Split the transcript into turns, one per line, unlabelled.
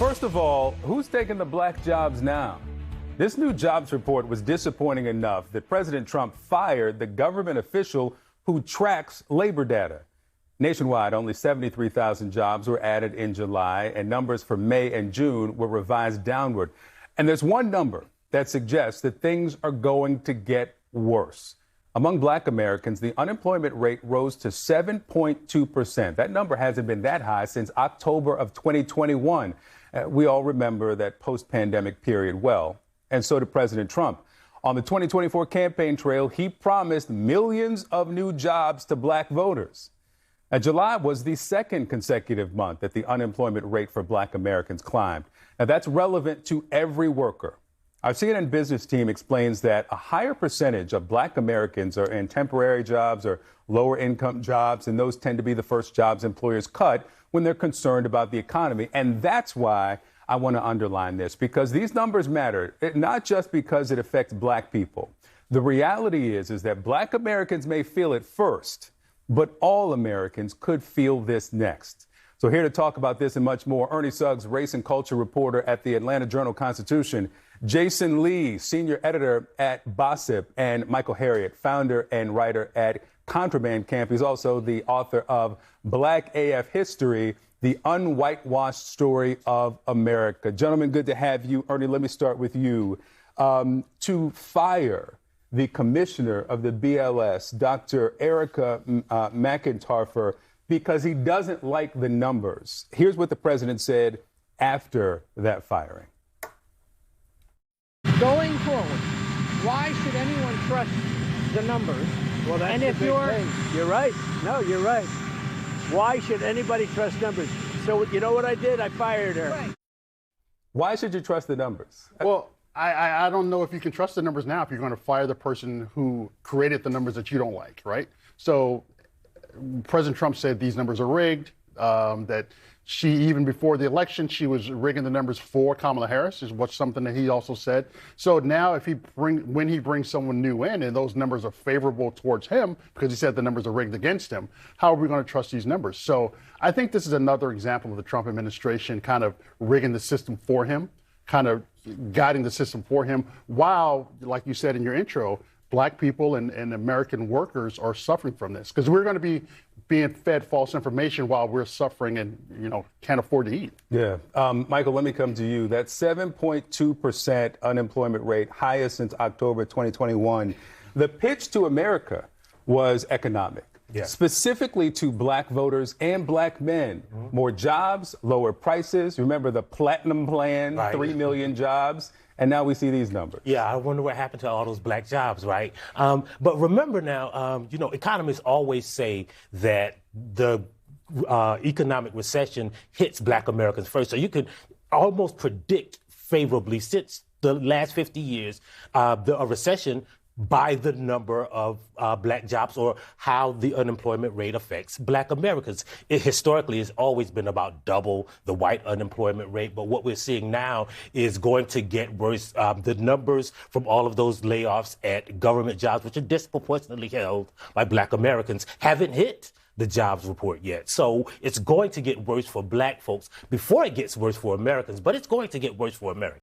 First of all, who's taking the black jobs now? This new jobs report was disappointing enough that President Trump fired the government official who tracks labor data. Nationwide, only 73,000 jobs were added in July, and numbers for May and June were revised downward. And there's one number that suggests that things are going to get worse. Among black Americans, the unemployment rate rose to 7.2%. That number hasn't been that high since October of 2021. We all remember that post-pandemic period well, and so did President Trump. On the 2024 campaign trail, he promised millions of new jobs to black voters. July was the second consecutive month that the unemployment rate for black Americans climbed. Now, that's relevant to every worker. Our CNN business team explains that a higher percentage of black Americans are in temporary jobs or lower income jobs, and those tend to be the first jobs employers cut when they're concerned about the economy. And that's why I want to underline this, because these numbers matter, not just because it affects black people. The reality is that black Americans may feel it first, but all Americans could feel this next. So here to talk about this and much more, Ernie Suggs, race and culture reporter at the Atlanta Journal-Constitution, Jason Lee, senior editor at Bossip, and Michael Harriot, founder and writer at Contraband Camp. He's also the author of Black AF History, the Unwhitewashed Story of America. Gentlemen, good to have you. Ernie, let me start with you. To fire the commissioner of the BLS, Dr. Erica McIntyre, because he doesn't like the numbers. Here's what the president said after that firing.
Going forward, why should anyone trust the numbers?
Well, that's
and
the
if
big
you're
thing. You're right. No, you're right. Why should anybody trust numbers? So you know what I did? I fired her.
Right.
Why should you trust the numbers?
Well, I don't know if you can trust the numbers now if you're going to fire the person who created the numbers that you don't like, right? So President Trump said these numbers are rigged, that she, even before the election, she was rigging the numbers for Kamala Harris, is what something that he also said. So now when he brings someone new in and those numbers are favorable towards him, because he said the numbers are rigged against him, how are we going to trust these numbers? So I think this is another example of the Trump administration kind of rigging the system for him, kind of guiding the system for him, while, like you said in your intro, black people and American workers are suffering from this, because we're going to be being fed false information while we're suffering and, can't afford to eat.
Yeah. Michael, let me come to you. That 7.2% unemployment rate, highest since October 2021. The pitch to America was economic, specifically to black voters and black men. Mm-hmm. More jobs, lower prices. Remember the Platinum Plan, right. 3 million jobs. And now we see these numbers.
Yeah, I wonder what happened to all those black jobs, right? But remember now, economists always say that the economic recession hits black Americans first. So you could almost predict favorably since the last 50 years a recession by the number of black jobs or how the unemployment rate affects black Americans. It historically has always been about double the white unemployment rate, but what we're seeing now is going to get worse. The numbers from all of those layoffs at government jobs, which are disproportionately held by black Americans, haven't hit the jobs report yet. So it's going to get worse for black folks before it gets worse for Americans, but it's going to get worse for Americans.